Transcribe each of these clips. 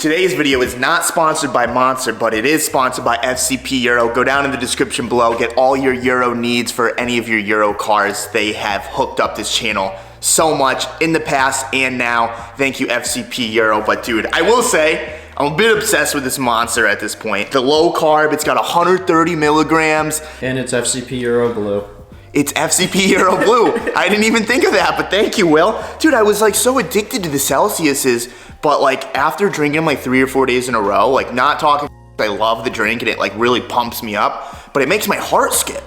Today's video is not sponsored by Monster, but it is sponsored by FCP EURO. Go down in the description below, get all your Euro needs for any of your Euro cars. They have hooked up this channel so much in the past and now. Thank you, FCP EURO. But dude, I will say, I'm a bit obsessed with this Monster at this point. The low carb, it's got 130 milligrams. And it's FCP EURO Blue. It's FCP EURO Blue. I didn't even think of that, but thank you, Will. Dude, I was like so addicted to the Celsiuses, but like after drinking them like 3 or 4 days in a row, like not talking, I love the drink and it like really pumps me up, but it makes my heart skip.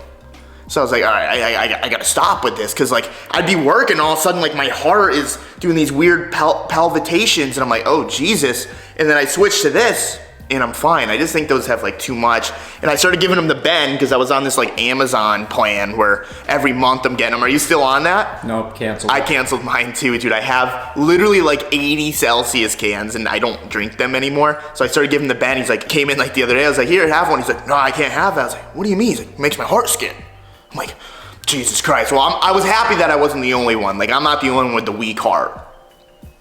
So I was like, all right, I gotta stop with this, because like I'd be working, all of a sudden like my heart is doing these weird palpitations, and I'm like, oh Jesus. And then I switched to this and I'm fine. I just think those have like too much. And I started giving them to Ben because I was on this like Amazon plan where every month I'm getting them. Are you still on that? Nope, canceled. I canceled mine too, dude. I have literally like 80 Celsius cans and I don't drink them anymore. So I started giving them to Ben. He's like, came in like the other day. I was like, here, have one. He's like, no, I can't have that. I was like, what do you mean? He's like, it makes my heart skip. I'm like, Jesus Christ. Well, I was happy that I wasn't the only one. Like, I'm not the only one with the weak heart.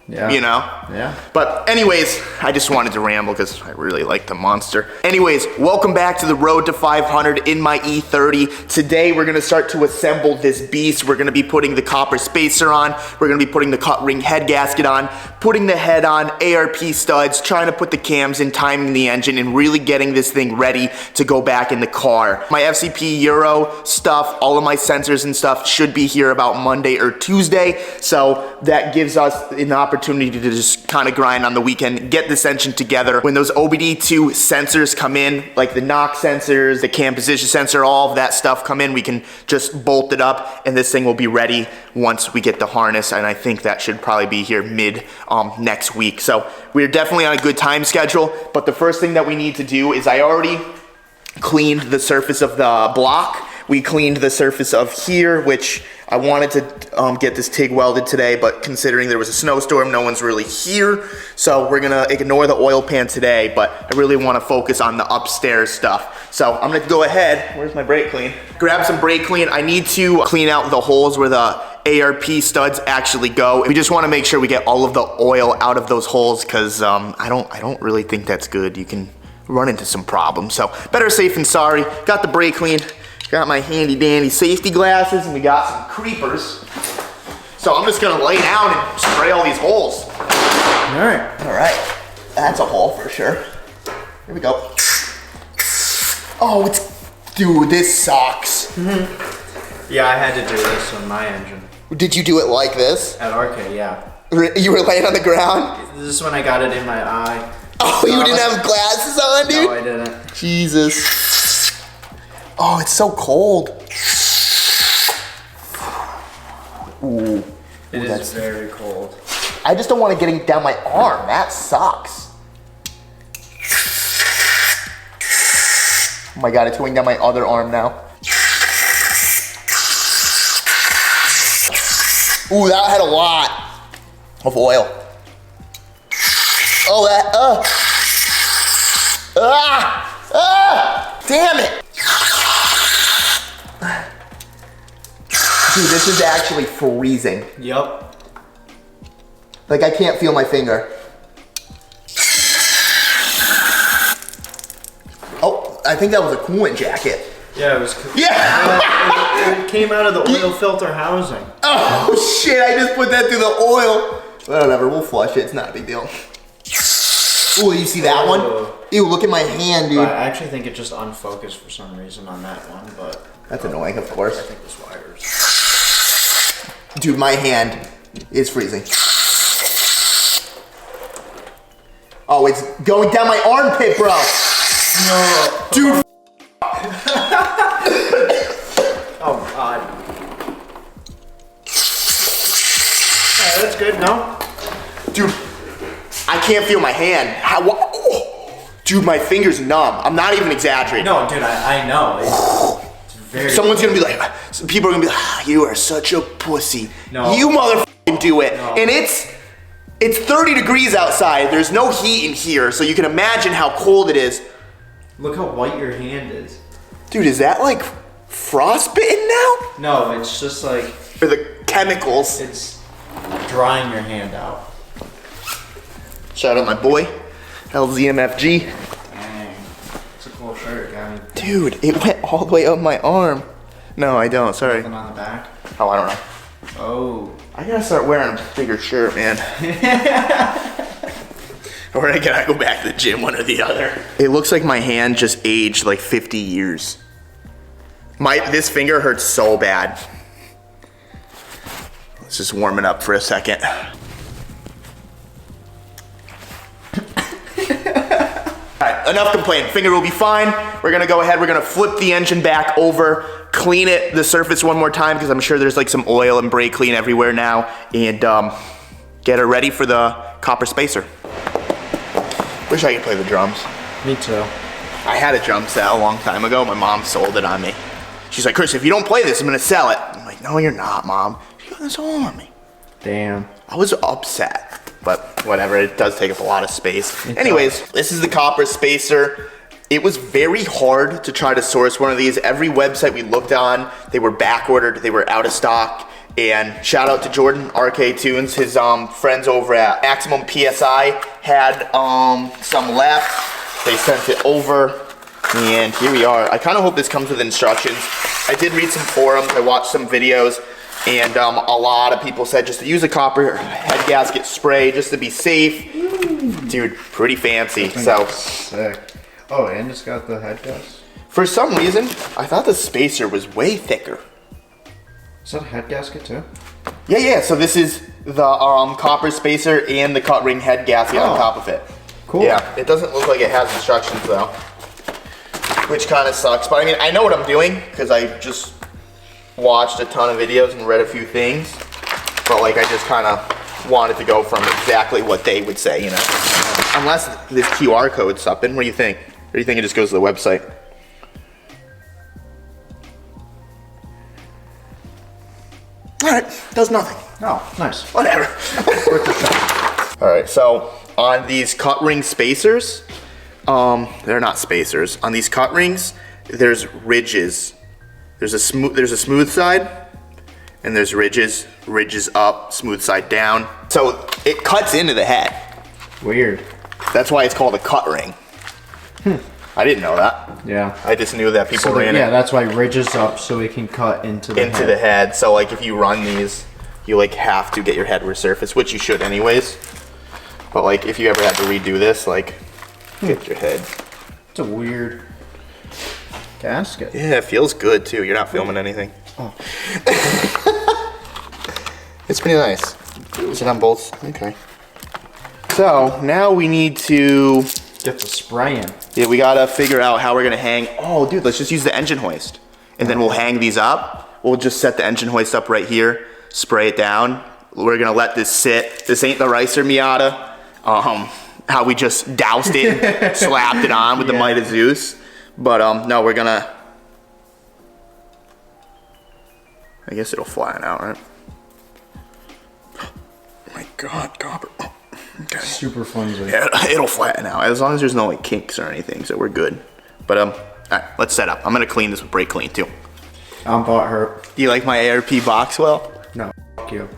Yeah. You know? Yeah. But anyways, I just wanted to ramble because I really like the Monster. Anyways, welcome back to the road to 500 in my E30. Today, we're gonna start to assemble this beast. We're gonna be putting the copper spacer on. We're gonna be putting the cut ring head gasket on, putting the head on, ARP studs, trying to put the cams in, timing the engine, and really getting this thing ready to go back in the car. My FCP EURO stuff, all of my sensors and stuff should be here about Monday or Tuesday. So that gives us an opportunity to just kind of grind on the weekend, get this engine together. When those OBD2 sensors come in, like the knock sensors, the cam position sensor, all of that stuff come in, we can just bolt it up and this thing will be ready once we get the harness. And I think that should probably be here mid next week. So we're definitely on a good time schedule. But the first thing that we need to do is I already cleaned the surface of the block. We cleaned the surface of here, which I wanted to get this TIG welded today, but considering there was a snowstorm, no one's really here. So we're gonna ignore the oil pan today, but I really wanna focus on the upstairs stuff. So I'm gonna go ahead, where's my brake clean? Grab some brake clean. I need to clean out the holes where the ARP studs actually go. We just wanna make sure we get all of the oil out of those holes, because I don't really think that's good. You can run into some problems. So better safe than sorry. Got the brake clean. Got my handy dandy safety glasses, and we got some creepers. So I'm just gonna lay down and spray all these holes. All right. That's a hole for sure. Here we go. Oh, dude, this sucks. Yeah, I had to do this on my engine. Did you do it like this? At RK, yeah. You were laying on the ground? This is when I got it in my eye. Oh, you didn't have glasses on, dude? No, I didn't. Jesus. Oh, it's so cold. Ooh. It is very cold. I just don't want to get it down my arm. That sucks. Oh my God, it's going down my other arm now. Ooh, that had a lot of oil. Oh, damn it. Dude, this is actually freezing. Yep. Like, I can't feel my finger. Oh, I think that was a coolant jacket. Yeah, it was cool. Yeah! It came out of the oil filter housing. Oh shit, I just put that through the oil. Whatever, we'll flush it, it's not a big deal. Ooh, you see that one? Ew, look at my hand, dude. I actually think it just unfocused for some reason on that one, but... That's annoying, of course. I think this wires. Dude, my hand is freezing. Oh, it's going down my armpit, bro. No. Dude. Oh, God. Yeah, that's good, no? Dude, I can't feel my hand. Dude, my finger's numb. I'm not even exaggerating. No, dude, I know. It's very... Someone's gonna be like, people are gonna be like, you are such a pussy. No. You motherfucking do it. No. And it's 30 degrees outside. There's no heat in here, so you can imagine how cold it is. Look how white your hand is. Dude, is that like frostbitten now? No, it's just like... Or the chemicals. It's drying your hand out. Shout out my boy. LZMFG. Dang. It's a cool shirt, Gavin. Dude, it went all the way up my arm. No, I don't, sorry. Nothing on the back? Oh, I don't know. Oh. I gotta start wearing a bigger shirt, man. Or I gotta go back to the gym, one or the other. It looks like my hand just aged like 50 years. This finger hurts so bad. Let's just warm it up for a second. Alright, enough complaining. Finger will be fine. We're gonna go ahead, we're gonna flip the engine back over, clean the surface one more time because I'm sure there's like some oil and brake clean everywhere now, and get her ready for the copper spacer. Wish I could play the drums. Me too. I had a drum set a long time ago. My mom sold it on me. She's like, Chris, if you don't play this, I'm gonna sell it. I'm like, no, you're not, Mom. She got this all on me. Damn. I was upset, but whatever. It does take up a lot of space. Anyways, this is the copper spacer. It was very hard to try to source one of these. Every website we looked on, they were back ordered, they were out of stock. And shout out to Jordan, RK Tunes. His friends over at Maximum PSI had some left. They sent it over, and here we are. I kind of hope this comes with instructions. I did read some forums, I watched some videos, and a lot of people said just to use a copper head gasket spray just to be safe. Dude, pretty fancy. So sick. Oh, and it's got the head gasket. For some reason, I thought the spacer was way thicker. Is that a head gasket too? Yeah, so this is the copper spacer and the cut ring head gasket on top of it. Cool. Yeah, it doesn't look like it has instructions though, which kind of sucks. But I mean, I know what I'm doing because I just watched a ton of videos and read a few things. But like, I just kind of wanted to go from exactly what they would say, you know. Unless this QR code's something. What do you think? Or do you think it just goes to the website? All right, does nothing. Oh, nice. Whatever. All right, so on these cut ring spacers, they're not spacers. On these cut rings, there's ridges. There's a smooth side, and there's ridges up, smooth side down. So it cuts into the head. Weird. That's why it's called a cut ring. I didn't know that. Yeah. I just knew that people ran yeah, it that's why ridges up so it can cut into the head. the head. So like if you run these, you like have to get your head resurfaced, which you should anyways. But like if you ever had to redo this, like get your head. It's a weird gasket. Yeah, it feels good too. You're not filming anything. Oh. It's pretty nice. Is it on both? Okay. So now we need to Get the spray in. Yeah, we gotta figure out how we're gonna hang. Oh, dude, let's just use the engine hoist. And then we'll hang these up. We'll just set the engine hoist up right here, spray it down. We're gonna let this sit. This ain't the Ricer Miata. How we just doused it, slapped it on with the Miata Zeus. But no, we're gonna, I guess it'll flatten out, right? Oh my God, copper. Okay. Super flimsy. Yeah, it'll flatten out as long as there's no like kinks or anything, so we're good. But all right, let's set up. I'm gonna clean this with brake clean too. I'm butthurt. Do you like my ARP box well? No, fuck you.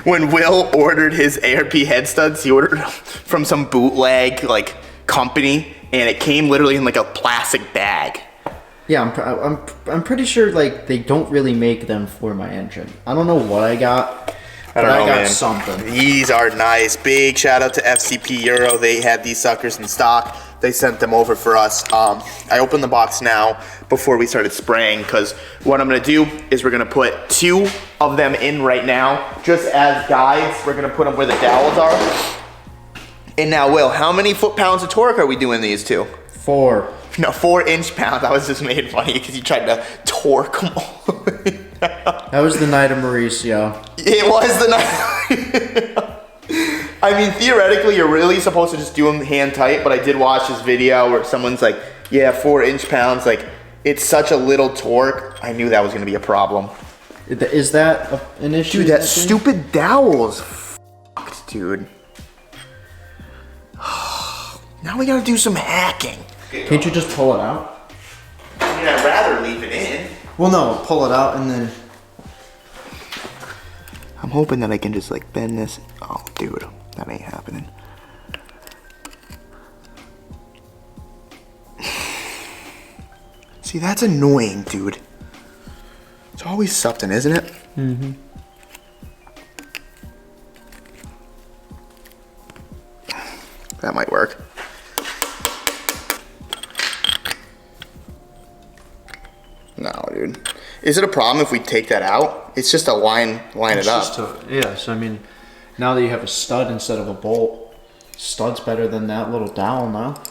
When Will ordered his ARP head studs, he ordered them from some bootleg like company, and it came literally in like a plastic bag. Yeah, I'm pretty sure like they don't really make them for my engine. I don't know what I got. I don't know, I got man. something. These are nice. Big shout out to FCP EURO. They had these suckers in stock. They sent them over for us. I opened the box now before we started spraying because what I'm gonna do is we're gonna put 2 of them in right now, just as guides. We're gonna put them where the dowels are. And now, Will, how many foot-pounds of torque are we doing these to? 4. No, 4 inch-pounds. I was just made funny because you tried to torque them all. That was the night of Mauricio. It was the night. I mean, theoretically, you're really supposed to just do them hand tight, but I did watch this video where someone's like, yeah, 4 inch-pounds, like, it's such a little torque. I knew that was going to be a problem. Is that an issue? Dude, that stupid dowel is fucked, dude. Now we got to do some hacking. Can't you just pull it out? I mean, I'd rather leave it in. Well, no, pull it out and then... I'm hoping that I can just like bend this. Oh, dude, that ain't happening. See, that's annoying, dude. It's always something, isn't it? Mm-hmm. That might work. No, dude. Is it a problem if we take that out? It's just a line it up. Yeah, so I mean, now that you have a stud instead of a bolt, stud's better than that little dowel now.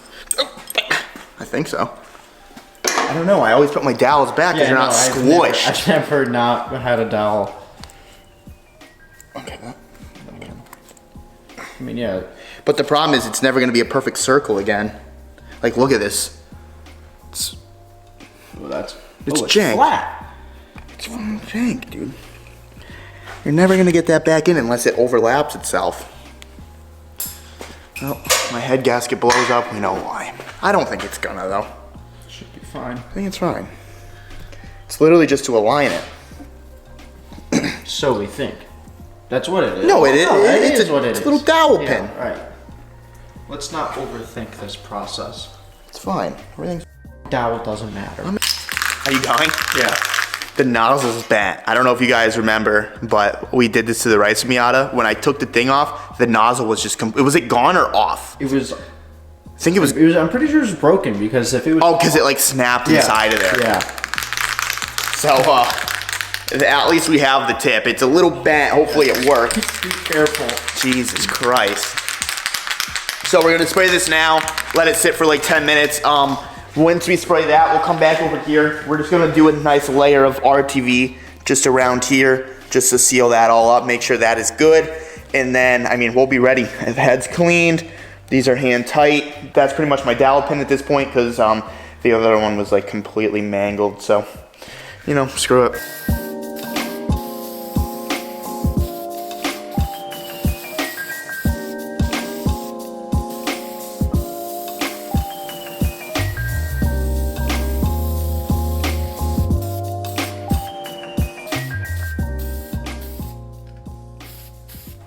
I think so. I don't know. I always put my dowels back because they're not squished. I've never not had a dowel. Okay. I mean, yeah. But the problem is it's never going to be a perfect circle again. Like, look at this. It's jank. Flat. It's jank, dude. You're never going to get that back in unless it overlaps itself. Well, my head gasket blows up. We know why. I don't think it's gonna, though. Should be fine. I think it's fine. It's literally just to align it. So we think. That's what it is. No, it is. It is what it is. It's a little dowel pin. Right. Let's not overthink this process. It's fine. Everything's. Dowel doesn't matter. Are you going? Yeah. The nozzle is bent. I don't know if you guys remember, but we did this to the rice Miata. When I took the thing off, the nozzle was just. Was it gone or off? It was. I think it was. I'm pretty sure it was broken because if it was. Oh, because it like snapped inside of there. Yeah. So, at least we have the tip. It's a little bent. Hopefully it works. Be careful. Jesus Christ. So we're gonna spray this now. Let it sit for like 10 minutes. Once we spray that, we'll come back over here. We're just gonna do a nice layer of RTV just around here, just to seal that all up, make sure that is good. And then, I mean, we'll be ready. The head's cleaned. These are hand tight. That's pretty much my dowel pin at this point because the other one was like completely mangled. So, you know, screw it.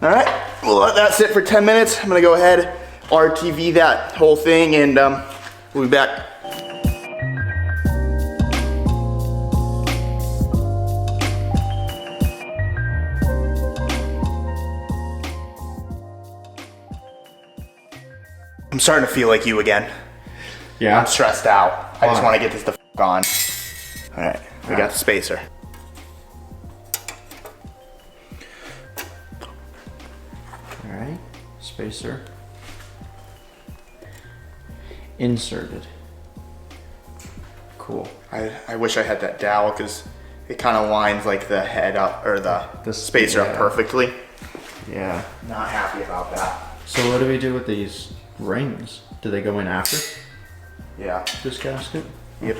All right, we'll let that sit for 10 minutes. I'm gonna go ahead, RTV that whole thing, and we'll be back. I'm starting to feel like you again. Yeah. I'm stressed out. I just Why? want to get this the f on. All right, we got the spacer. Alright, spacer inserted. Cool. I wish I had that dowel because it kind of lines like the head up or the spacer up perfectly. Yeah. Not happy about that. So what do we do with these rings? Do they go in after Yeah. this gasket? Yep.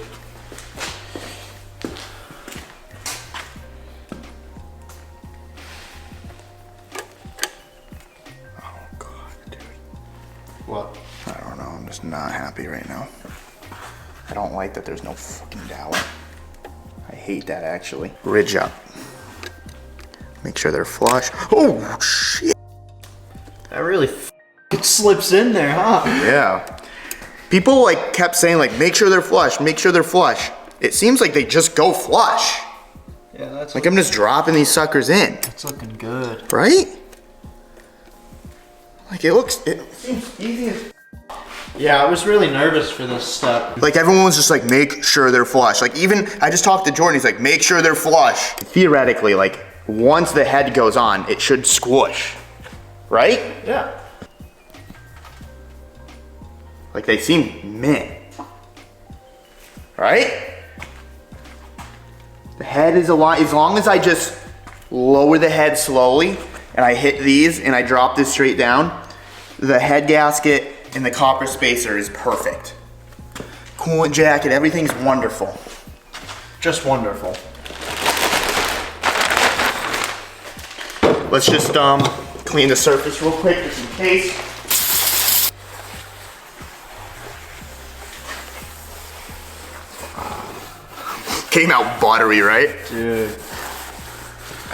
What? I don't know, I'm just not happy right now. I don't like that there's no fucking dowel. I hate that actually. Ridge up. Make sure they're flush. Oh shit. That really it slips in there, huh? Yeah. People like kept saying like, make sure they're flush, make sure they're flush. It seems like they just go flush. Yeah, that's Like I'm just dropping these suckers in. It's looking good. Right? Like it seems easy as Yeah, I was really nervous for this step. like everyone was just like, make sure they're flush. Like even, I just talked to Jordan, he's like, make sure they're flush. Theoretically, like once the head goes on, it should squish, right? Yeah. Like they seem mint, right? The head is aligned, as long as I just lower the head slowly and I hit these and I drop this straight down, the head gasket and the copper spacer is perfect. Coolant jacket, everything's wonderful. Just wonderful. Let's just clean the surface real quick just in case. Came out buttery, right? Dude.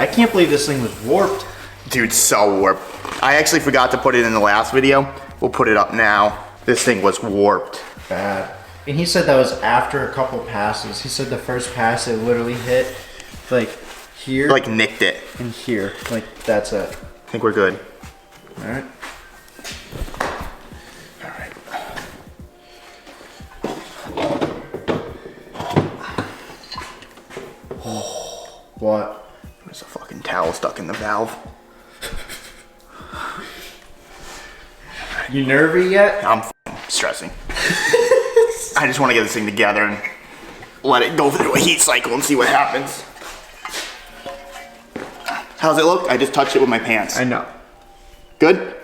I can't believe this thing was warped. Dude, so warped. I actually forgot to put it in the last video. We'll put it up now. This thing was warped. Bad. And he said that was after a couple passes. He said the first pass it literally hit like here. Like nicked it. And here. Like that's it. I think we're good. Alright. Alright. What? There's a fucking towel stuck in the valve. You nervy yet? I'm stressing. I just want to get this thing together and let it go through a heat cycle and see what happens. How's it look? I just touched it with my pants. I know. Good?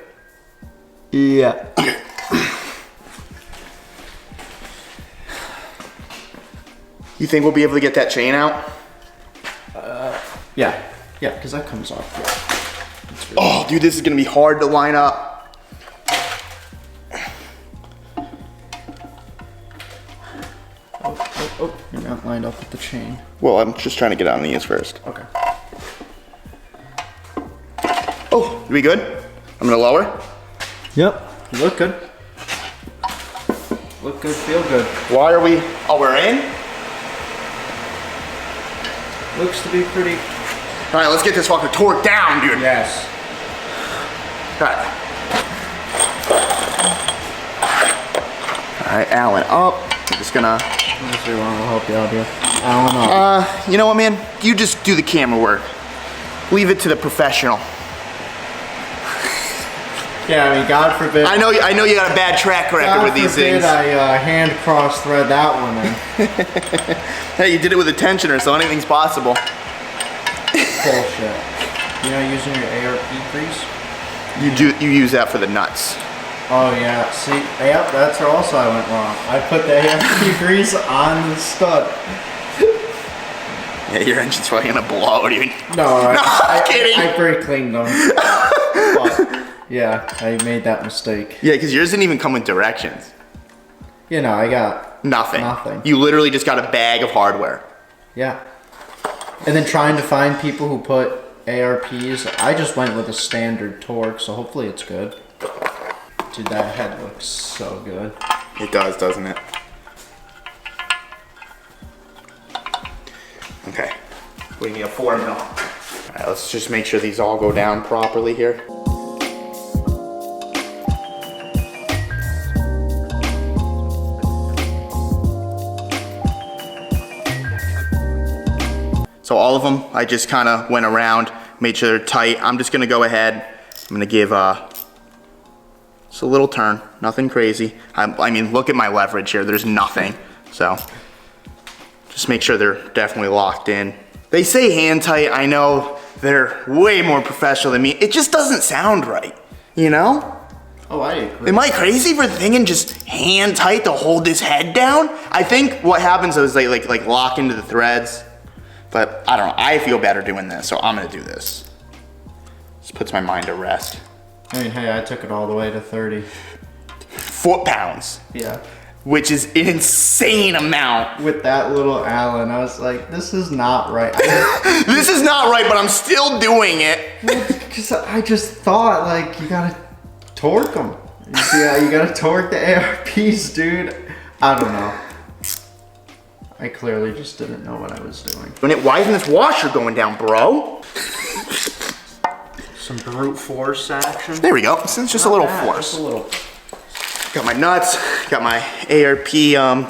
Yeah. You think we'll be able to get that chain out? Yeah. Yeah, because that comes off. Yeah. Really Oh, dude, this is gonna be hard to line up. Oh, you're not lined up with the chain. Well, I'm just trying to get on these first. Okay. Oh, we good? I'm gonna lower. Yep. You look good. Look good, feel good. Why are we? Oh, we're in? Looks to be pretty. All right, let's get this fucker torqued down, dude. Yes. All right, Alan up. I'm just gonna. Let me see if I'll help you out here. Alan up. You know what, man? You just do the camera work. Leave it to the professional. Yeah, I mean, God forbid. I know you got a bad track record with these things. I hand cross thread that one in. Hey, you did it with a tensioner, so anything's possible. Bullshit. You know, using your ARP grease? You use that for the nuts. Oh yeah. See, yep, that's where also I went wrong. I put the ARP grease on the stud. Yeah, your engine's probably gonna blow, dude. No, I'm kidding. I brake cleaned them. But, yeah, I made that mistake. Yeah, because yours didn't even come with directions. You know, I got Nothing. Nothing. You literally just got a bag of hardware. Yeah. And then trying to find people who put ARPs, I just went with a standard torque, so hopefully it's good. Dude, that head looks so good. It does, doesn't it? Okay. We need a 4 mil. All right, let's just make sure these all go down properly here. So all of them, I just kind of went around, made sure they're tight. I'm just gonna go ahead. I'm gonna give just a little turn, nothing crazy. I mean, look at my leverage here. There's nothing. So just make sure they're definitely locked in. They say hand tight. I know they're way more professional than me. It just doesn't sound right, you know? Oh, I agree. Am I crazy for thinking just hand tight to hold this head down? I think what happens is they like lock into the threads. But I don't know, I feel better doing this, so I'm gonna do this. Just puts my mind to rest. I mean, hey, I took it all the way to 30. Foot-pounds. Yeah. Which is an insane amount. With that little Allen, I was like, this is not right. This is not right, but I'm still doing it. Because I just thought, like, you gotta torque them. Yeah, you gotta torque the ARPs, dude. I don't know. I clearly just didn't know what I was doing. Why isn't this washer going down, bro? Some brute force action. There we go. It's just a little force. Just a little. Got my nuts, got my ARP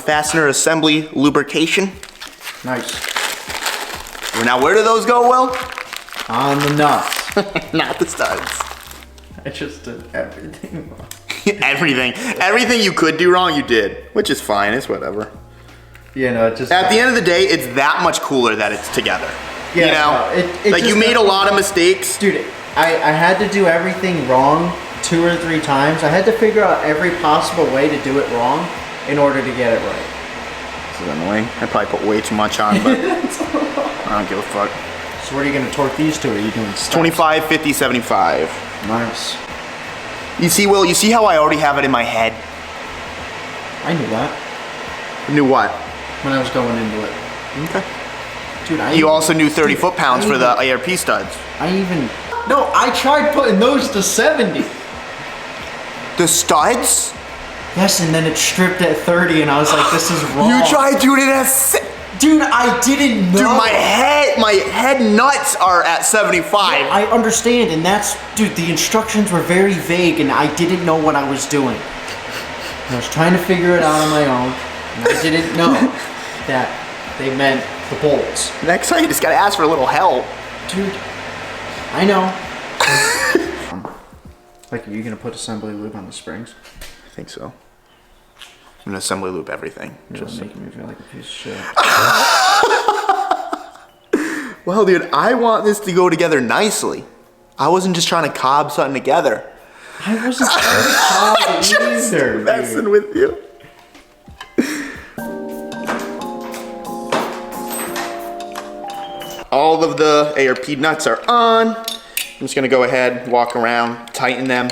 fastener assembly lubrication. Nice. Now where do those go, Will? On the nuts. Not the studs. I just did everything wrong. Everything you could do wrong, you did. Which is fine, it's whatever. You know, it just. At the end of the day, it's that much cooler that it's together. Yeah, you know? no, it like just you made a lot of mistakes. Dude, I had to do everything wrong 2 or 3 times. I had to figure out every possible way to do it wrong in order to get it right. This is annoying. I probably put way too much on, but I don't give a fuck. So what are you gonna torque these to? Are you doing steps? 25, 50, 75. Nice. You see, Will, you see how I already have it in my head? I knew that Knew what? when I was going into it. Okay. Dude, You also knew 30 foot-pounds for the ARP studs. No, I tried putting those to 70. The studs? Yes, and then it stripped at 30, and I was like, this is wrong. You tried doing it at Dude, I didn't know. Dude, my head nuts are at 75. I understand, and dude, the instructions were very vague, and I didn't know what I was doing. I was trying to figure it out on my own, and I didn't know that they meant the bolts. Next time, you just gotta ask for a little help. Dude, I know. Like, are you gonna put assembly lube on the springs? I think so. I'm gonna assembly loop everything. You're just making me feel like a piece of shit. Well, dude, I want this to go together nicely. I wasn't just trying to cob something together. I wasn't trying to cob it either, messing with you. All of the ARP nuts are on. I'm just gonna go ahead, walk around, tighten them,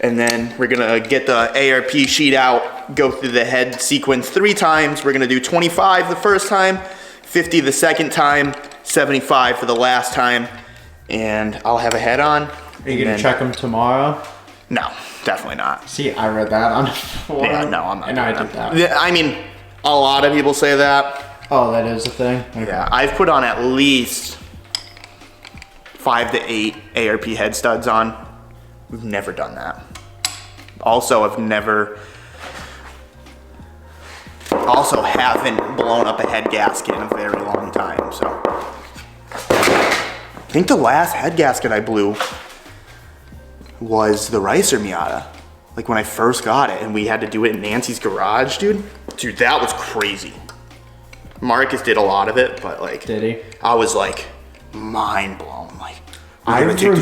and then we're gonna get the ARP sheet out, go through the head sequence 3 times. We're gonna do 25 the first time, 50 the second time, 75 for the last time, and I'll have a head on. Are you gonna check them tomorrow? No, definitely not. See, I read that on the forum. Yeah, no, I'm not. And I did that. Yeah, I mean, a lot of people say that. Oh, that is a thing? Okay. Yeah, I've put on at least 5 to 8 ARP head studs on. We've never done that. Also, haven't blown up a head gasket in a very long time, so. I think the last head gasket I blew was the Ricer Miata. Like when I first got it and we had to do it in Nancy's garage, dude. Dude, that was crazy. Marcus did a lot of it, but like. Did he? I was like, mind blown. Like, I remember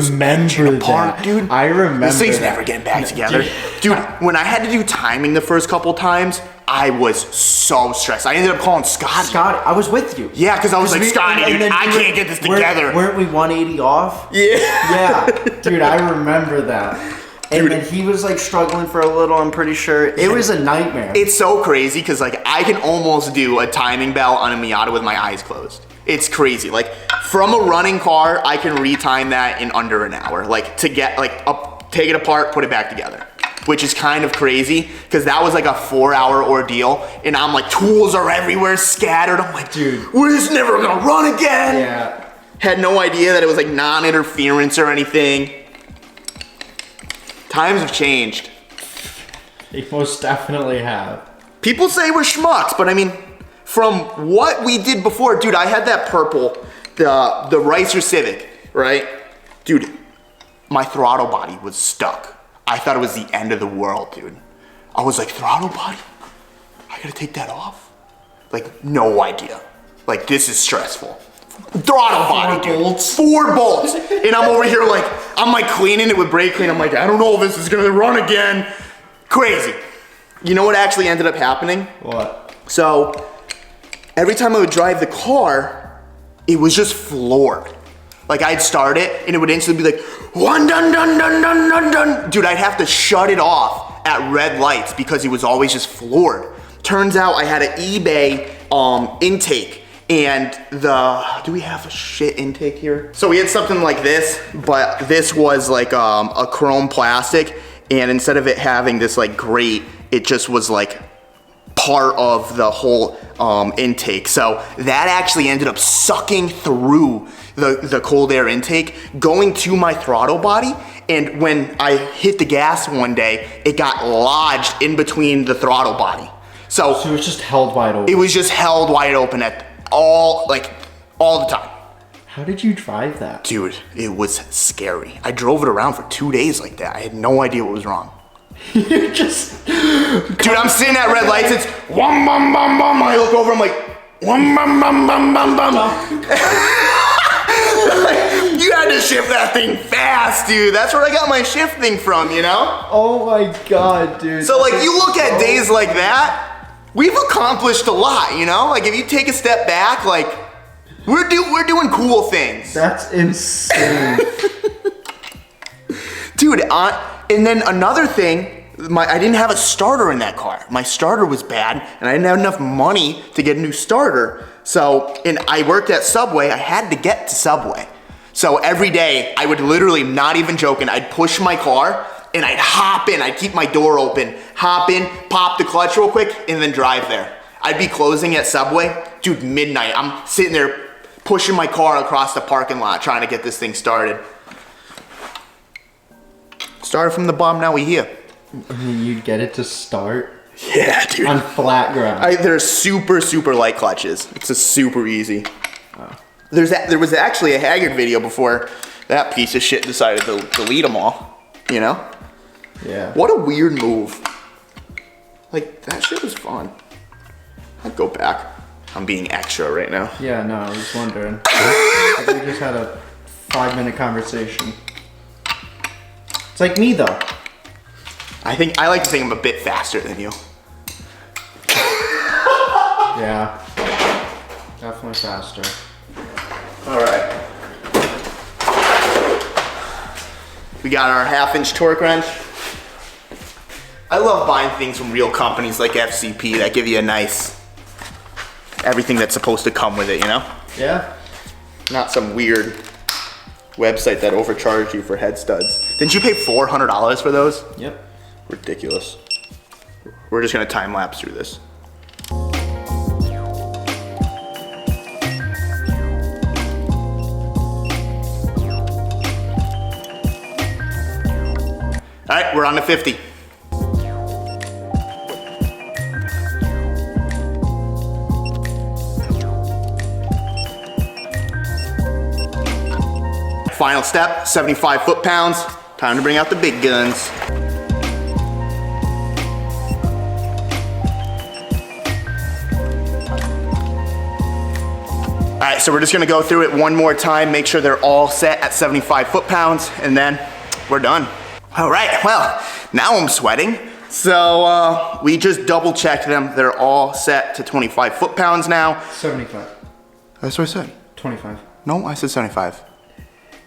apart, that. Dude. I remember This thing's that. never getting back together. Dude, when I had to do timing the first couple times, I was so stressed. I ended up calling Scotty. Scotty, I was with you. Yeah, because I was like, Scotty, dude, I can't get this together. Weren't we 180 off? Yeah. Yeah, dude, I remember that. And then he was like struggling for a little, I'm pretty sure. It was a nightmare. It's so crazy because like I can almost do a timing bell on a Miata with my eyes closed. It's crazy. Like from a running car, I can retime that in under an hour. Like to get like take it apart, put it back together. Which is kind of crazy because that was like a 4-hour ordeal and I'm like tools are everywhere scattered. I'm like, dude, we're just never gonna run again. Yeah. Had no idea that it was like non-interference or anything. Times have changed. They most definitely have. People say we're schmucks, but I mean, from what we did before, dude, I had that purple, the Ricer Civic, right? Dude, my throttle body was stuck. I thought it was the end of the world, dude. I was like, throttle body? I gotta take that off? Like, no idea. Like, this is stressful. Throttle body, dude. 4 bolts. And I'm over here like, I'm like cleaning it with brake clean. I'm like, I don't know if this is gonna run again. Crazy. You know what actually ended up happening? What? So, every time I would drive the car, it was just floored. Like I'd start it and it would instantly be like, one dun dun dun dun dun dun. Dude, I'd have to shut it off at red lights because it was always just floored. Turns out I had an eBay intake and do we have a shit intake here? So we had something like this, but this was like a chrome plastic and instead of it having this like grate, it just was like part of the whole intake. So that actually ended up sucking through the cold air intake, going to my throttle body. And when I hit the gas one day, it got lodged in between the throttle body. So it was just held wide open. It was just held wide open at all the time. How did you drive that? Dude, it was scary. I drove it around for 2 days like that. I had no idea what was wrong. You just... Dude, I'm sitting at red lights, it's wham bum bum bum. I look over, I'm like, wham bum bum bum bum bum. You had to shift that thing fast, dude. That's where I got my shifting from, you know? Oh my god, dude. So like you look at days like that, we've accomplished a lot, you know? Like if you take a step back, like we're doing cool things. That's insane. Dude, and then another thing, I didn't have a starter in that car. My starter was bad, and I didn't have enough money to get a new starter. So, and I worked at Subway, I had to get to Subway. So every day, I would literally, not even joking, I'd push my car and I'd hop in. I'd keep my door open, hop in, pop the clutch real quick, and then drive there. I'd be closing at Subway. Dude, midnight. I'm sitting there pushing my car across the parking lot trying to get this thing started. Started from the bottom, now we here. I mean, you'd get it to start? Yeah, dude. On flat ground. They're super, super light clutches. It's just super easy. There was actually a Haggard video before that piece of shit decided to delete them all, you know? Yeah. What a weird move. Like, that shit was fun. I'd go back. I'm being extra right now. Yeah, no, I was wondering. We just had a 5-minute conversation. It's like me, though. I like to think I'm a bit faster than you. Yeah. Definitely faster. All right. We got our 1/2-inch torque wrench. I love buying things from real companies like FCP that give you a nice, everything that's supposed to come with it, you know? Yeah? Not some weird website that overcharged you for head studs. Didn't you pay $400 for those? Yep. Ridiculous. We're just gonna time lapse through this. All right, we're on to 50. Final step, 75 foot-pounds. Time to bring out the big guns. All right, so we're just gonna go through it one more time, make sure they're all set at 75 foot-pounds, and then we're done. All right, well, now I'm sweating. So we just double-checked them. They're all set to 25 foot-pounds now. 75. That's what I said. 25. No, I said 75.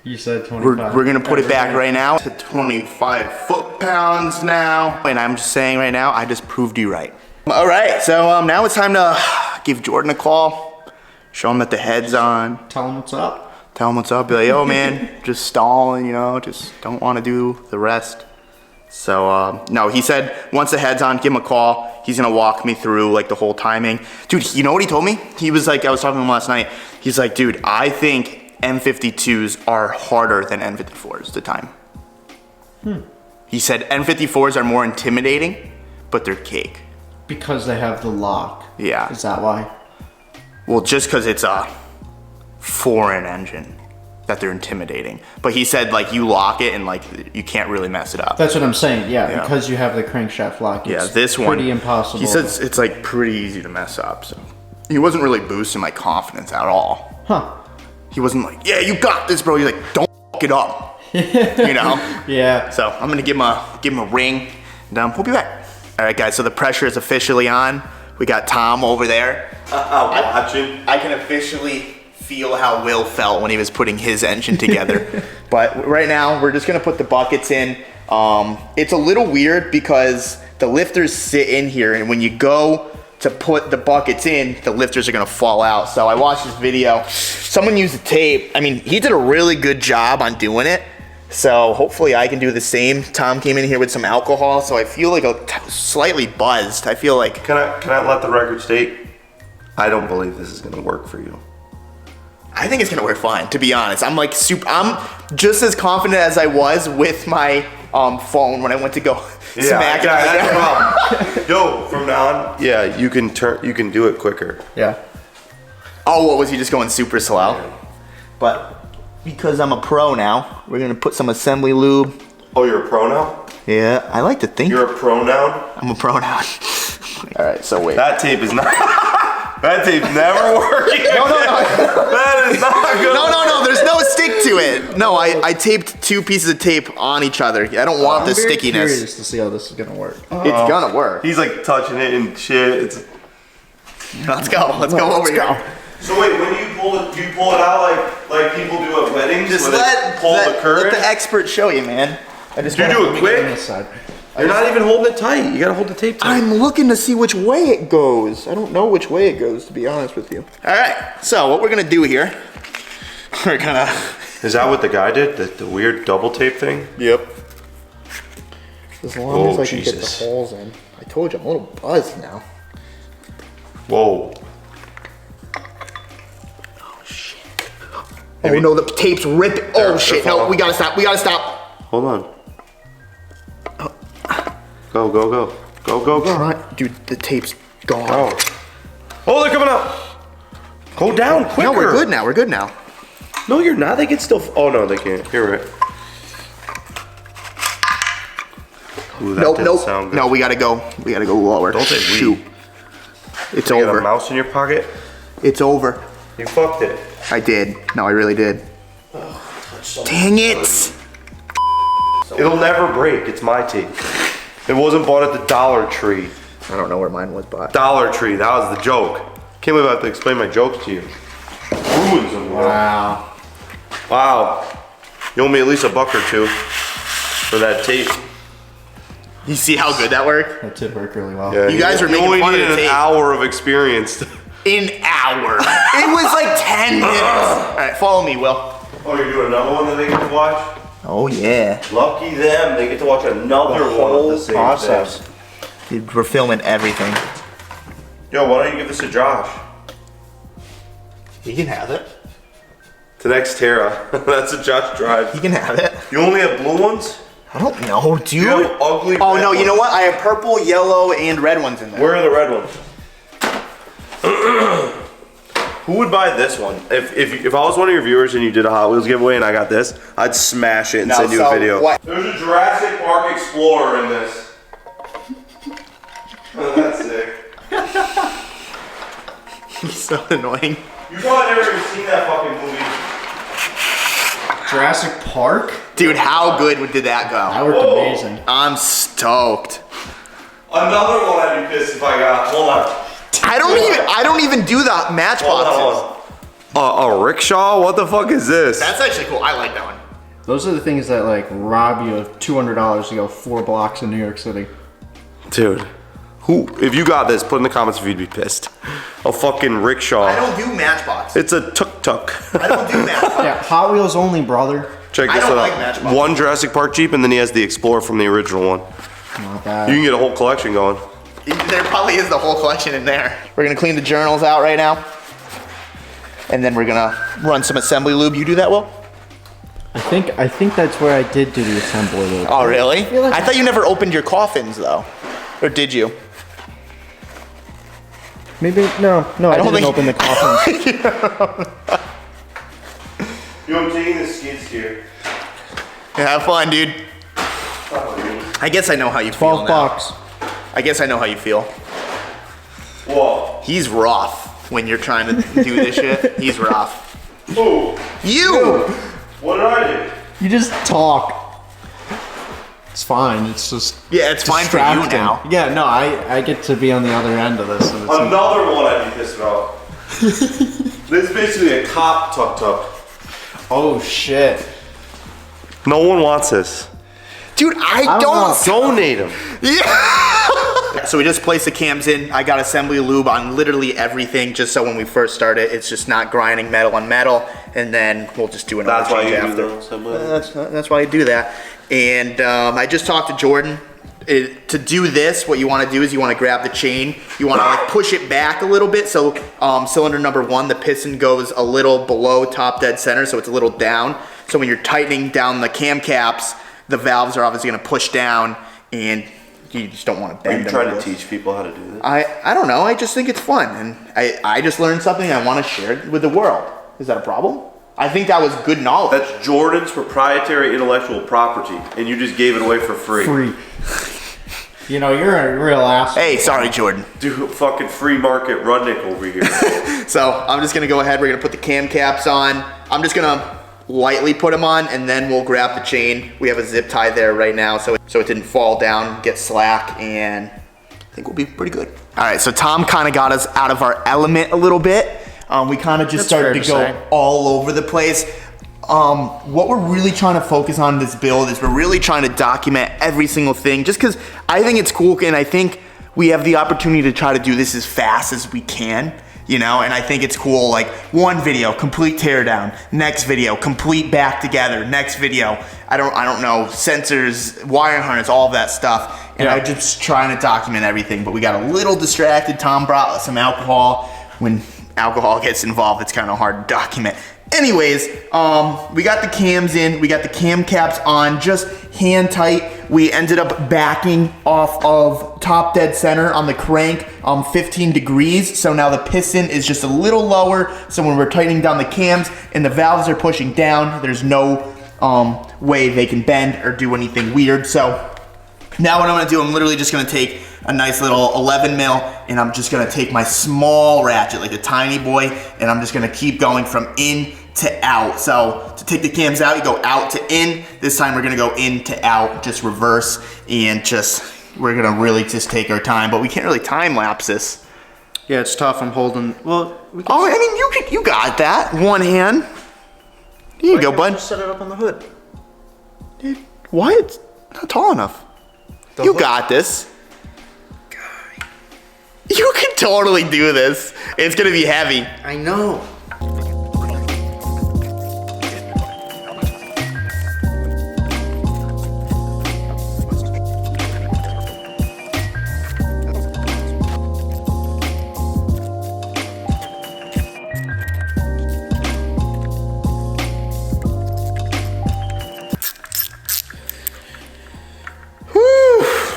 You said 25. We're gonna put it back right now to 25 foot-pounds now. And I'm just saying right now, I just proved you right. All right, so now it's time to give Jordan a call, show him that the head's on. Tell him what's up. Tell him what's up, be like, yo man, just stalling, you know, just don't wanna do the rest. So, no, he said once the head's on, give him a call. He's gonna walk me through like the whole timing. Dude, you know what he told me? He was like, I was talking to him last night. He's like, dude, I think N52s are harder than N54s to time. He said N54s are more intimidating, but they're cake. Because they have the lock. Yeah. Is that why? Well, just because it's a foreign engine that they're intimidating. But he said like you lock it and like you can't really mess it up. That's what I'm saying. Yeah, Yeah. because you have the crankshaft lock. It's Yeah, this one. pretty impossible. He says it's like pretty easy to mess up. So he wasn't really boosting my confidence at all. Huh. He wasn't like, yeah, you got this, bro. He's like, don't fuck it up. You know? Yeah. So I'm gonna give him a ring, and we'll be back. All right, guys. So the pressure is officially on. We got Tom over there. Watching. I can officially feel how Will felt when he was putting his engine together. But right now, we're just gonna put the buckets in. It's a little weird because the lifters sit in here, and when you go to put the buckets in, the lifters are gonna fall out. So I watched this video. Someone used the tape. I mean, he did a really good job on doing it. So hopefully I can do the same. Tom came in here with some alcohol, so I feel like slightly buzzed. I feel like, Can I let the record state? I don't believe this is gonna work for you. I think it's gonna work fine, to be honest. I'm just as confident as I was with my phone when I went to go smack it. That's the problem. Yo, from now on, yeah, you can do it quicker. Yeah. Oh, what was he just going super slow? But because I'm a pro now, we're gonna put some assembly lube. Oh, you're a pro now? Yeah, I like to think You're a pro now? I'm a pro now. All right, so wait. That tape is not. That tape's never working. No. That is not good. No, there's no stick to it. No, I taped 2 pieces of tape on each other. I don't want the I'm very stickiness. curious to see how this is gonna work. It's gonna work. He's like touching it and shit. Let's go over here. So wait, when you pull it out like people do at weddings? Just where they pull the curtain? let the expert show you, man. I just Do you do it On quick? this side. You're not even holding it tight. You gotta hold the tape tight. I'm looking to see which way it goes. I don't know which way it goes, to be honest with you. All right, so what we're gonna do here, we're gonna... Is that what the guy did? The weird double tape thing? Yep. As long as I can get Jesus. the holes in. I told you, I'm a little buzzed now. Whoa. Oh, shit. Oh, no, the tape's ripping. Oh, There, shit. they're No, falling. we gotta stop. We gotta stop. Hold on. Go, go, go. Go, go, go. Dude, the tape's gone. Oh. Oh, they're coming up. Go down quicker. No, we're good now. We're good now. No, you're not. They can still. Oh, no, they can't. You're right. Ooh, that Nope, didn't sound nope. good. No, we gotta go. We gotta go lower. Don't say we. Shoot. It's You got a over. mouse in your pocket? It's over. You fucked it. I did. No, I really did. Dang it. It'll never break. It's my tape. It wasn't bought at the Dollar Tree. I don't know where mine was, but. Dollar Tree. That was the joke. Can't believe I have to explain my jokes to you. Ruins them. bro. Wow. Wow. You owe me at least $1 or $2 for that tape. You see how good that worked? That did work really well. Yeah, You guys are making only fun of needed the an tape. hour of experience. An hour. It was like 10 minutes. All right, follow me, Will. Oh, you're doing another one that they get to watch? Oh, yeah. Lucky them. They get to watch another one of the same process. thing. Dude, we're filming everything. Yo, why don't you give this to Josh? He can have it. It's an Xterra. That's a Josh drive. He can have it. You only have blue ones? I don't know, dude. You have ugly Oh, red no, you ones. know what? I have purple, yellow, and red ones in there. Where are the red ones? Who would buy this one? If I was one of your viewers and you did a Hot Wheels giveaway and I got this, I'd smash it and send you a video. What? There's a Jurassic Park Explorer in this. Oh, that's sick. He's so annoying. You probably never even seen that fucking movie. Jurassic Park? Dude, how good did that That go? worked Whoa. amazing. I'm stoked. Another one I'd be pissed if I got. Hold on. I don't even do the Hold matchboxes. on. A rickshaw? What the fuck is this? That's actually cool. I like that one. Those are the things that like rob you of $200 to go 4 blocks in New York City. Dude. If you got this, put in the comments if you'd be pissed. A fucking rickshaw. I don't do matchbox. It's a tuk-tuk. I don't do matchbox. Yeah, Hot Wheels only, brother. Check I this don't out. like Matchbox. One Jurassic Park Jeep, and then he has the Explorer from the original one. Not bad. You can get a whole collection going. There probably is the whole collection in there. We're gonna clean the journals out right now. And then we're gonna run some assembly lube. You do that, Will? I think that's where I did do the assembly loop. Oh, really? feel like I thought you never opened your coffins, though. Or did you? Maybe no, I don't didn't think- open the coffins. Yo, I'm taking the skid steer. Yeah, have fun, dude. I guess I know how you feel 12 now. bucks. I guess I know how you feel. Whoa. He's rough when you're trying to do this shit. He's rough. Who? You! What did I do? You just talk. It's fine. It's just Yeah, it's fine for you distracting. now. Yeah, no, I get to be on the other end of this. And it's Another one I'd be pissed about. This is basically a cop tuk-tuk. oh shit. No one wants this. Dude, I don't don't. Donate them. Yeah. So we just placed the cams in. I got assembly lube on literally everything, just so when we first start it, it's just not grinding metal on metal, and then we'll just do an oil That's why change you after. do the assembly. That's why I do that. And I just talked to Jordan. To do this, what you want to do is you want to grab the chain. You want to like push it back a little bit. So cylinder number 1, the piston goes a little below top dead center, so it's a little down. So when you're tightening down the cam caps, the valves are obviously going to push down, and you just don't want to Are bend you them. trying to with this. teach people how to do this? I don't know. I just think it's fun, and I just learned something. I want to share it with the world. Is that a problem? I think that was good knowledge. That's Jordan's proprietary intellectual property, and you just gave it away for free. Free. You know, you're a real asshole. Hey, sorry, Jordan. Dude, fucking free market Rudnick over here. So I'm just gonna go ahead. We're gonna put the cam caps on. I'm just gonna lightly put them on, and then we'll grab the chain. We have a zip tie there right now, so it didn't fall down, get slack, and I think we'll be pretty good. All right, so Tom kind of got us out of our element a little bit. We kind of just That's started to fair go to say. all over the place. What we're really trying to focus on in this build is we're really trying to document every single thing, just because I think it's cool, and I think we have the opportunity to try to do this as fast as we can. you know, and I think it's cool. Like one video, complete teardown, next video, complete back together, next video, I don't know, sensors, wiring harness, all of that stuff. And I'm just trying to document everything, but we got a little distracted. Tom brought some alcohol. When alcohol gets involved, it's kind of hard to document. Anyways, we got the cams in, we got the cam caps on, just hand tight. We ended up backing off of top dead center on the crank 15 degrees. So now the piston is just a little lower. So when we're tightening down the cams and the valves are pushing down, there's no way they can bend or do anything weird. So now what I'm gonna do, I'm literally just gonna take a nice little 11 mil and I'm just gonna take my small ratchet, like a tiny boy, and I'm just gonna keep going from in to out. So to take the cams out, you go out to in. This time we're gonna go in to out, just reverse, and we're gonna really just take our time, but we can't really time lapse this. Yeah, it's tough. I'm holding, well, we can I mean, you got that. One hand. Here you go, bud. just set it up on the hood. Dude, why it's not tall enough? You got this. You can totally do this. It's gonna be heavy. I know.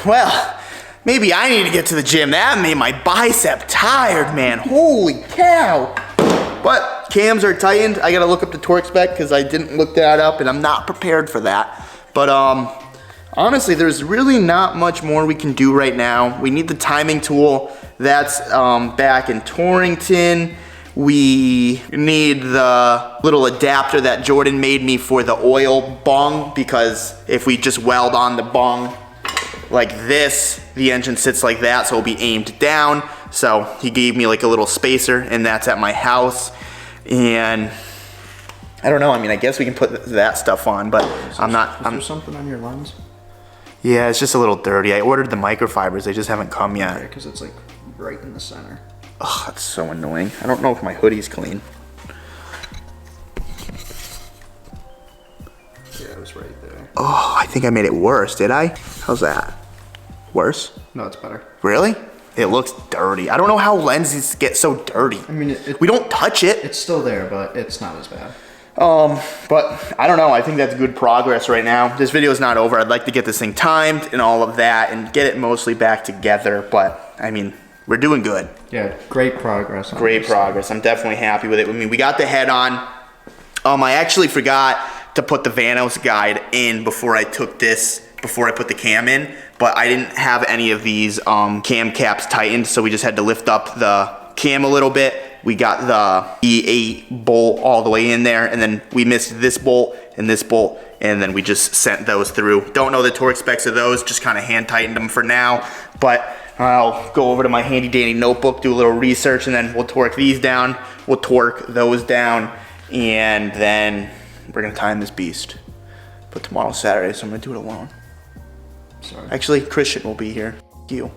Well, maybe I need to get to the gym. That made my bicep tired, man. Holy cow. But cams are tightened. I gotta look up the torque spec because I didn't look that up and I'm not prepared for that. But honestly, there's really not much more we can do right now. We need the timing tool. That's back in Torrington. We need the little adapter that Jordan made me for the oil bung, because if we just weld on the bung like this, the engine sits like that, so it'll be aimed down. So he gave me like a little spacer, and that's at my house. And I don't know, I mean, I guess we can put that stuff on, but Is there something on your lens? Yeah, it's just a little dirty. I ordered the microfibers, they just haven't come yet. Because it's like right in the center. Ugh, that's so annoying. I don't know if my hoodie's clean. Yeah, it was right there. Oh, I think I made it worse, did I? How's that? Worse? No, it's better. Really? It looks dirty. I don't know how lenses get so dirty. I mean, we don't touch it. It's still there, but it's not as bad. But I don't know. I think that's good progress right now. This video is not over. I'd like to get this thing timed and all of that and get it mostly back together. But I mean, we're doing good. Yeah, great progress. Great progress. I'm definitely happy with it. I mean, we got the head on. I actually forgot to put the Vanos guide in before I put the cam in, but I didn't have any of these cam caps tightened, so we just had to lift up the cam a little bit. We got the E8 bolt all the way in there, and then we missed this bolt, and then we just sent those through. Don't know the torque specs of those, just kind of hand tightened them for now, but I'll go over to my handy dandy notebook, do a little research, and then we'll torque these down, we'll torque those down, and then we're gonna time this beast. But tomorrow's Saturday, so I'm gonna do it alone. Sorry. Actually, Christian will be here. You.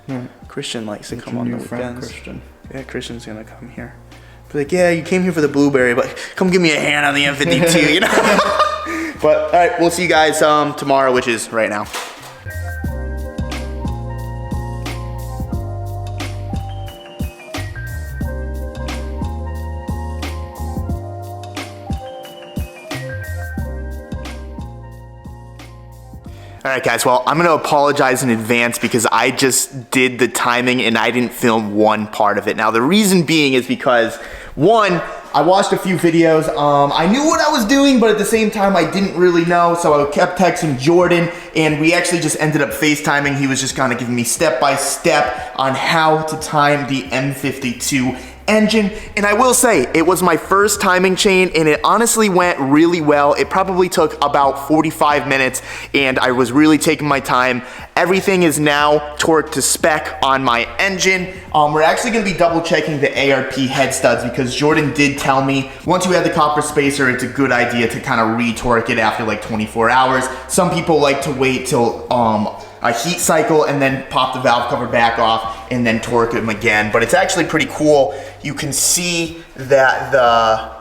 Right. Christian likes to come Your on the new friend, weekends. Christian. Yeah, Christian's gonna come here. Be like, yeah, you came here for the blueberry, but come give me a hand on the M52, you know? But all right, we'll see you guys tomorrow, which is right now. All right, guys, well, I'm gonna apologize in advance because I just did the timing and I didn't film one part of it. Now, the reason being is because, one, I watched a few videos. I knew what I was doing, but at the same time, I didn't really know, so I kept texting Jordan, and we actually just ended up FaceTiming. He was just kind of giving me step-by-step on how to time the M52 engine. And I will say, it was my first timing chain, and it honestly went really well. It probably took about 45 minutes, and I was really taking my time. Everything is now torqued to spec on my engine. We're actually gonna be double checking the ARP head studs because Jordan did tell me once you add the copper spacer, it's a good idea to kind of re-torque it after like 24 hours. Some people like to wait till a heat cycle and then pop the valve cover back off and then torque them again. But it's actually pretty cool. You can see that the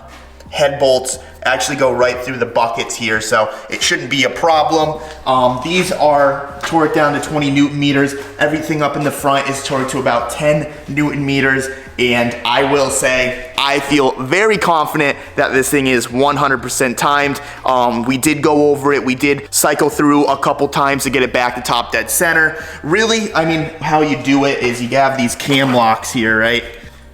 head bolts actually go right through the buckets here, so it shouldn't be a problem. These are torqued down to 20 Newton meters. Everything up in the front is torqued to about 10 Newton meters, and I will say I feel very confident that this thing is 100% timed. We did go over it. We did cycle through a couple times to get it back to top dead center. Really, I mean, how you do it is you have these cam locks here, right?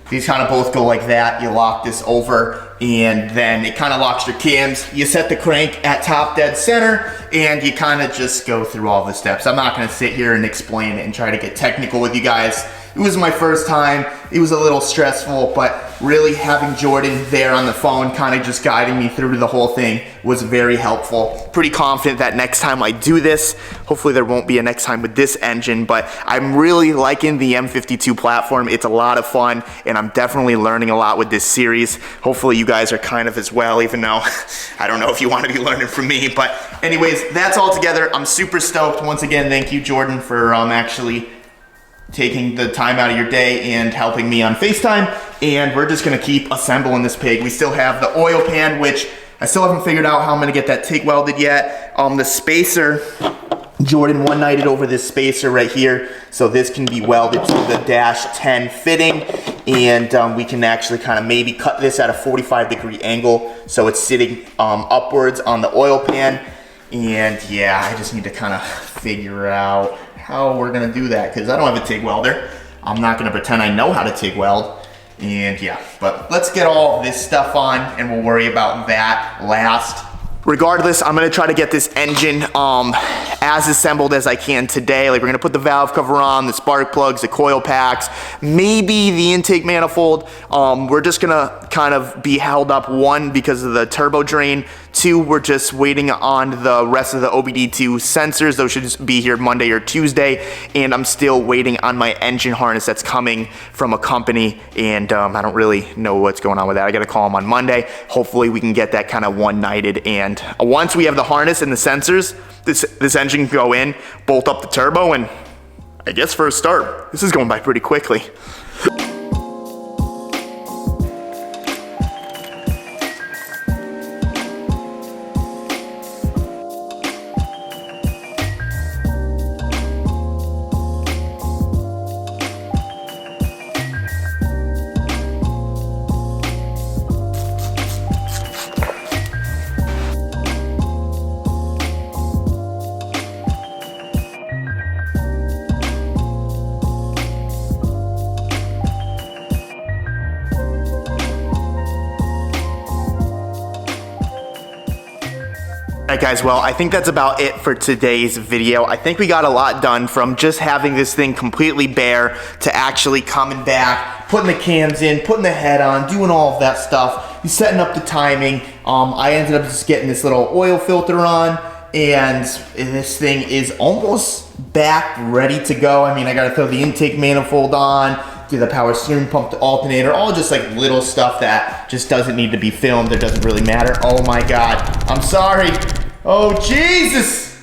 These kind of both go like that. You lock this over and then it kind of locks your cams. You set the crank at top dead center and you kind of just go through all the steps. I'm not gonna sit here and explain it and try to get technical with you guys. It was my first time. It was a little stressful, but really having Jordan there on the phone kind of just guiding me through the whole thing was very helpful. Pretty confident that next time I do this, hopefully there won't be a next time with this engine, but I'm really liking the M52 platform. It's a lot of fun and I'm definitely learning a lot with this series. Hopefully you guys are kind of as well, even though I don't know if you want to be learning from me, but anyways, that's all together. I'm super stoked. Once again, thank you, Jordan, for actually taking the time out of your day and helping me on FaceTime. And we're just gonna keep assembling this pig. We still have the oil pan, which I still haven't figured out how I'm gonna get that TIG welded yet. The spacer, Jordan one-nighted over this spacer right here. So this can be welded to the dash 10 fitting. And we can actually kind of maybe cut this at a 45-degree angle so it's sitting upwards on the oil pan. And yeah, I just need to kind of figure out how we're gonna do that because I don't have a TIG welder. I'm not gonna pretend I know how to TIG weld. And yeah, but let's get all this stuff on and we'll worry about that last. Regardless, I'm gonna try to get this engine as assembled as I can today. Like we're gonna put the valve cover on, the spark plugs, the coil packs, maybe the intake manifold. We're just gonna kind of be held up, one, because of the turbo drain. Two, we're just waiting on the rest of the OBD2 sensors. Those should just be here Monday or Tuesday. And I'm still waiting on my engine harness that's coming from a company. And I don't really know what's going on with that. I gotta call them on Monday. Hopefully we can get that kind of one-nighted. And once we have the harness and the sensors, this engine can go in, bolt up the turbo, and I guess for a start, this is going by pretty quickly. Alright guys, well I think that's about it for today's video. I think we got a lot done from just having this thing completely bare to actually coming back, putting the cams in, putting the head on, doing all of that stuff, setting up the timing. I ended up just getting this little oil filter on and this thing is almost back, ready to go. I mean, I gotta throw the intake manifold on, do the power steering pump, the alternator, all just like little stuff that just doesn't need to be filmed. It doesn't really matter. Oh my God, I'm sorry. Oh Jesus.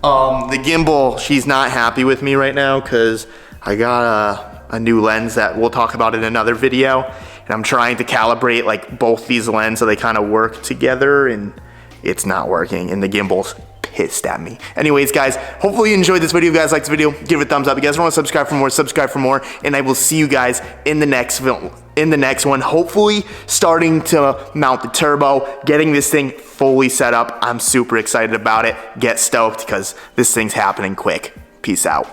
The gimbal, she's not happy with me right now because I got a new lens that we'll talk about in another video. And I'm trying to calibrate like both these lenses so they kind of work together and it's not working and the gimbal's pissed at me. Anyways, guys, hopefully you enjoyed this video. If you guys liked this video, give it a thumbs up. If you guys want to subscribe for more, and I will see you guys in the next film, in the next one. Hopefully starting to mount the turbo, getting this thing fully set up. I'm super excited about it. Get stoked because this thing's happening quick. Peace out.